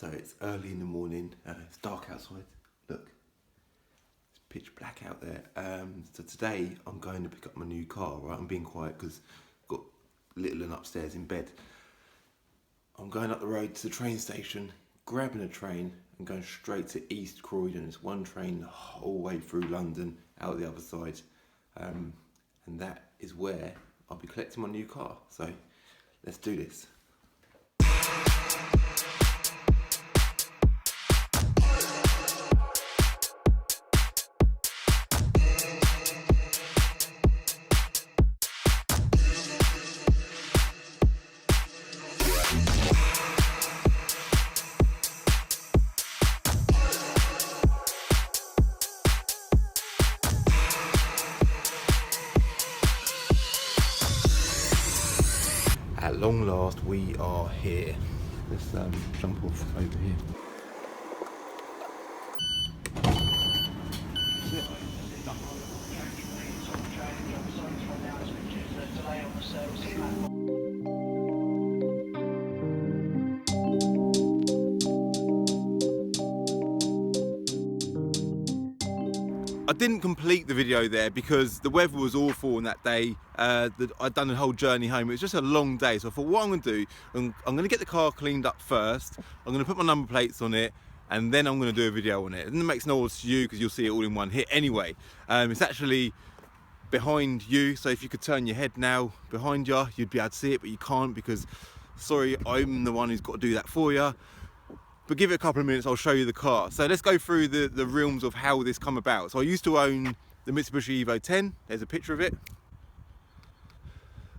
So it's early in the morning, it's dark outside, look, it's pitch black out there. So today I'm going to pick up my new car, right? I'm being quiet because I've got little one upstairs in bed. I'm going up the road to the train station, grabbing a train and going straight to East Croydon. It's one train the whole way through London, out the other side. And that is where I'll be collecting my new car. So let's do this. At long last, we are here. Let's jump off over here. I didn't complete the video there because the weather was awful on that day. I'd done the whole journey home. It was just a long day. So I thought what I'm going to do, I'm going to get the car cleaned up first. I'm going to put my number plates on it and then I'm going to do a video on it. And it makes no odds to you because you'll see it all in one hit anyway. It's actually behind you. So if you could turn your head now behind you, you'd be able to see it, but you can't because, sorry, I'm the one who's got to do that for you. But give it a couple of minutes, I'll show you the car. So let's go through the realms of how this come about. So I used to own the Mitsubishi Evo 10. There's a picture of it.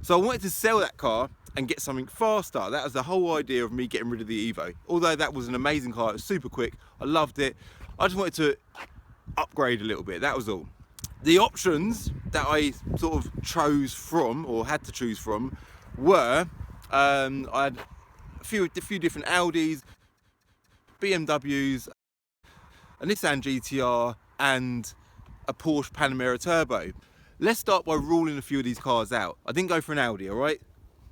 So I wanted to sell that car and get something faster. That was the whole idea of me getting rid of the Evo. Although that was an amazing car, it was super quick, I loved it. I just wanted to upgrade a little bit, that was all. The options that I sort of chose from, or had to choose from, were, I had a few different Audis, BMWs, a Nissan GTR and a Porsche Panamera Turbo. Let's start by ruling a few of these cars out. I didn't go for an Audi, all right?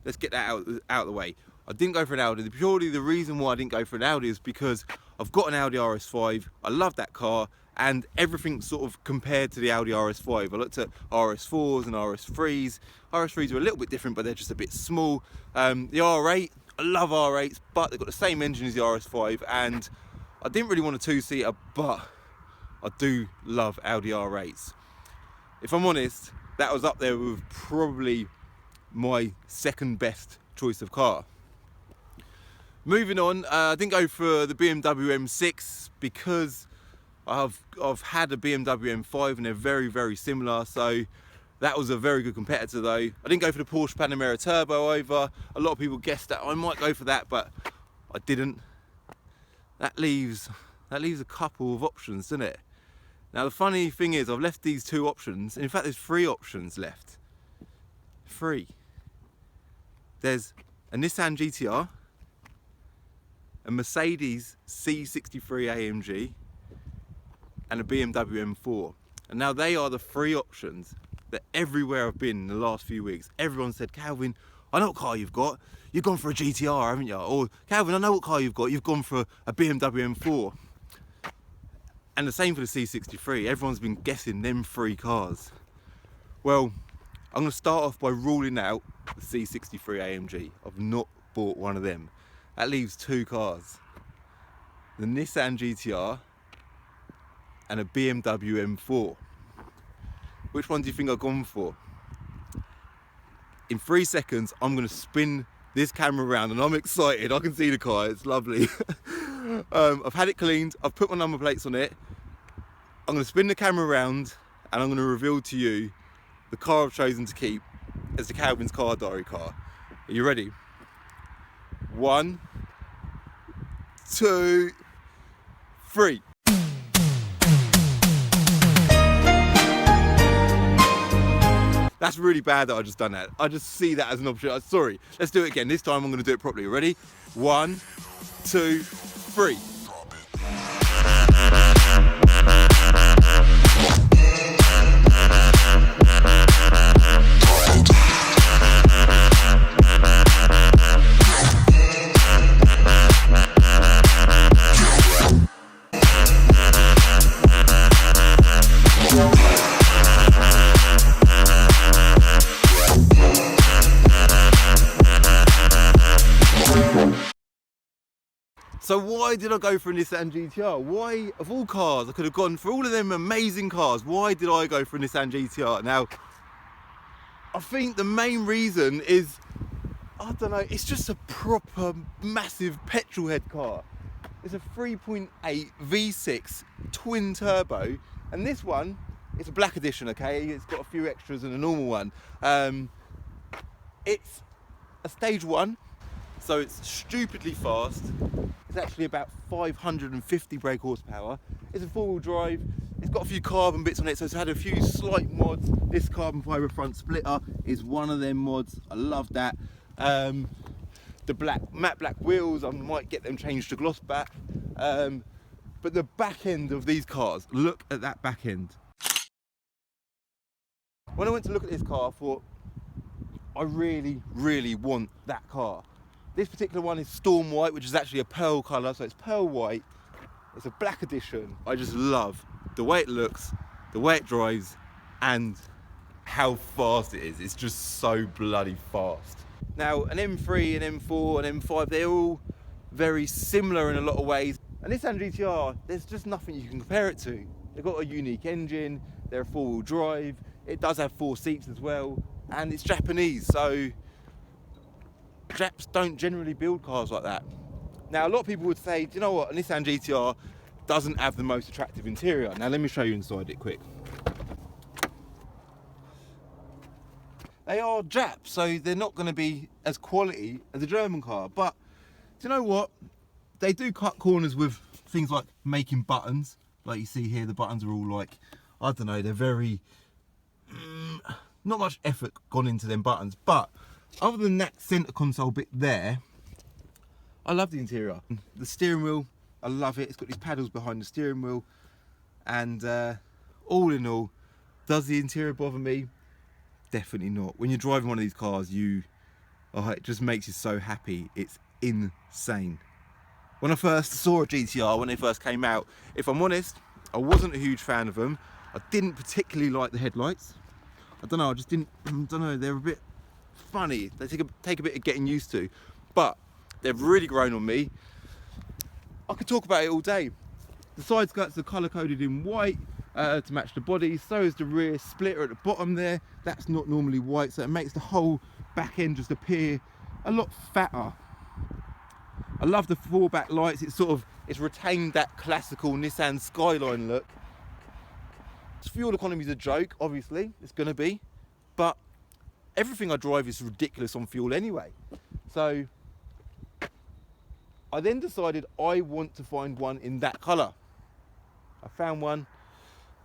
Let's get that out of the way. I didn't go for an Audi. Purely the reason why I didn't go for an Audi is because I've got an Audi RS5. I love that car and everything sort of compared to the Audi RS5. I looked at RS4s and RS3s. RS3s are a little bit different, but they're just a bit small. The R8, I love R8s, but they've got the same engine as the RS5, and I didn't really want a two-seater, but I do love Audi R8s. If I'm honest, that was up there with probably my second best choice of car. Moving on, I didn't go for the Bmw M6 because I've had a Bmw M5 and they're very, very similar, so that was a very good competitor though. I didn't go for the Porsche Panamera Turbo either. A lot of people guessed that I might go for that, but I didn't. That leaves a couple of options, doesn't it? Now the funny thing is I've left these two options. In fact, there's three options left. Three. There's a Nissan GTR, a Mercedes C63 AMG, and a Bmw M4. And now they are the three options that everywhere I've been in the last few weeks, everyone said, Calvin, I know what car you've got. You've gone for a GTR, haven't you? Or, Calvin, I know what car you've got. You've gone for a Bmw M4. And the same for the C63. Everyone's been guessing them three cars. Well, I'm going to start off by ruling out the C63 AMG. I've not bought one of them. That leaves two cars. The Nissan GTR and a Bmw M4. Which one do you think I've gone for? In 3 seconds, I'm going to spin this camera around and I'm excited. I can see the car, it's lovely. I've had it cleaned, I've put my number plates on it. I'm going to spin the camera around and I'm going to reveal to you the car I've chosen to keep as the Calvin's Car Diary car. Are you ready? 1, 2, 3. That's really bad that I just done that. I just see that as an option. Sorry, let's do it again. This time I'm going to do it properly. Ready? 1, 2, 3. So why did I go for a Nissan GTR? Why, of all cars, I could have gone for all of them amazing cars, why did I go for a Nissan GTR? Now, I think the main reason is, I don't know, it's just a proper massive petrol head car. It's a 3.8 V6 twin turbo, and this one, it's a black edition, okay? It's got a few extras than a normal one. It's a stage 1, so it's stupidly fast. It's actually about 550 brake horsepower. It's a 4-wheel drive. It's got a few carbon bits on it, so it's had a few slight mods. This carbon fibre front splitter is one of them mods. I love that. The matte black wheels, I might get them changed to gloss back. But the back end of these cars, look at that back end. When I went to look at this car, I thought, I really, really want that car. This particular one is Storm White, which is actually a pearl colour, so it's pearl white. It's a black edition. I just love the way it looks, the way it drives, and how fast it is. It's just so bloody fast. Now, an M3, an M4, an M5, they're all very similar in a lot of ways. And this Nissan GTR, there's just nothing you can compare it to. They've got a unique engine, they're a 4-wheel drive, it does have 4 seats as well, and it's Japanese, so Japs don't generally build cars like that. Now, a lot of people would say, do you know what, a Nissan GTR doesn't have the most attractive interior. Now, let me show you inside it quick. They are Japs, so they're not going to be as quality as a German car, but do you know what? They do cut corners with things like making buttons. Like you see here, the buttons are all like, I don't know, they're very, not much effort gone into them buttons, but other than that centre console bit there, I love the interior. The steering wheel, I love it. It's got these paddles behind the steering wheel, and all in all, does the interior bother me? Definitely not. When you're driving one of these cars, it just makes you so happy. It's insane. When I first saw a GTR, when they first came out, if I'm honest, I wasn't a huge fan of them. I didn't particularly like the headlights. I don't know, they're a bit funny. They take a bit of getting used to, but they've really grown on me. I could talk about it all day. The side skirts are colour coded in white to match the body, so is the rear splitter at the bottom there. That's not normally white, so it makes the whole back end just appear a lot fatter. I love the 4 back lights. It's retained that classical Nissan Skyline look. Fuel economy is a joke, obviously, it's going to be, but everything I drive is ridiculous on fuel anyway. So I then decided I want to find one in that colour. I found one.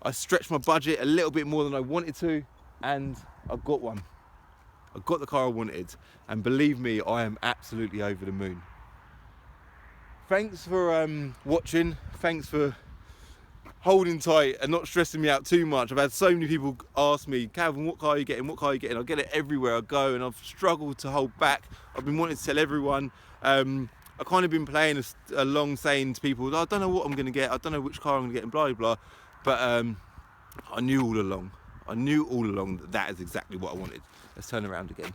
I stretched my budget a little bit more than I wanted to, and I got one. I got the car I wanted, and believe me, I am absolutely over the moon. Thanks for watching. Thanks for holding tight and not stressing me out too much. I've had so many people ask me, Calvin, what car are you getting? What car are you getting? I get it everywhere I go, and I've struggled to hold back. I've been wanting to tell everyone. I've kind of been playing along, saying to people, I don't know what I'm going to get. I don't know which car I'm going to get, and blah, blah, blah. But I knew all along. That is exactly what I wanted. Let's turn around again.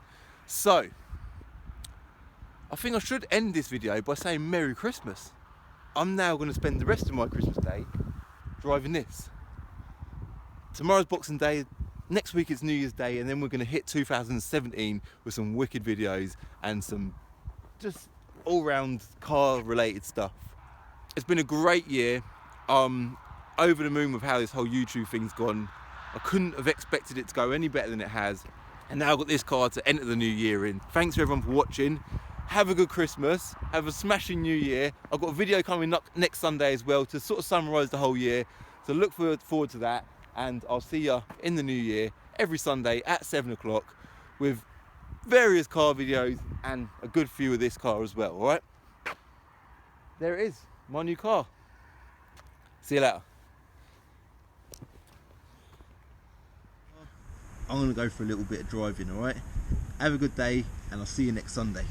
So, I think I should end this video by saying Merry Christmas. I'm now going to spend the rest of my Christmas day driving this. Tomorrow's Boxing Day, next week it's New Year's Day, and then we're going to hit 2017 with some wicked videos and some just all-round car-related stuff. It's been a great year. Over the moon with how this whole YouTube thing's gone. I couldn't have expected it to go any better than it has. And now I've got this car to enter the new year in. Thanks to everyone for watching. Have a good Christmas. Have a smashing new year. I've got a video coming up next Sunday as well to sort of summarise the whole year. So look forward to that. And I'll see you in the new year every Sunday at 7 o'clock with various car videos and a good few of this car as well, alright? There it is, my new car. See you later. I'm going to go for a little bit of driving, alright? Have a good day, and I'll see you next Sunday.